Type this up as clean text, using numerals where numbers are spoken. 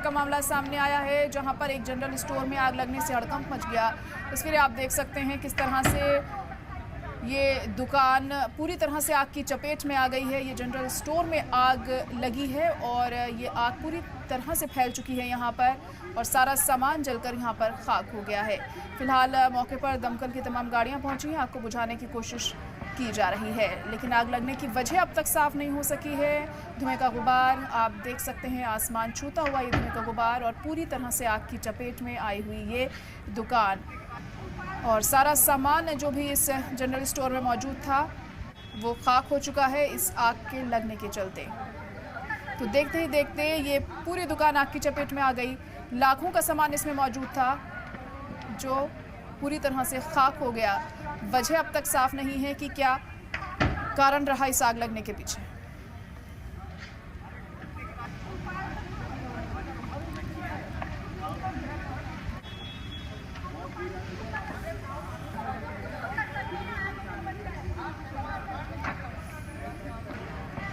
लगने का मामला सामने आया है, जहां पर एक जनरल स्टोर में आग लगने से हड़कंप मच गया। तस्वीरें आप देख सकते हैं किस तरह से ये दुकान पूरी तरह से आग की चपेट में आ गई है। ये जनरल स्टोर में आग लगी है और ये आग पूरी तरह से फैल चुकी है यहाँ पर, और सारा सामान जलकर यहाँ पर खाक हो गया है। फिलहाल मौके पर दमकल की तमाम गाड़ियाँ पहुँची हैं, आग को बुझाने की कोशिश की जा रही है, लेकिन आग लगने की वजह अब तक साफ नहीं हो सकी है। धुएं का गुबार आप देख सकते हैं, आसमान छूता हुआ ये धुएं का गुबार, और पूरी तरह से आग की चपेट में आई हुई ये दुकान, और सारा सामान जो भी इस जनरल स्टोर में मौजूद था वो खाक हो चुका है इस आग के लगने के चलते। तो देखते ही देखते ये पूरी दुकान आग की चपेट में आ गई। लाखों का सामान इसमें मौजूद था जो पूरी तरह से खाक हो गया। वजह अब तक साफ नहीं है कि क्या कारण रहा इस आग लगने के पीछे।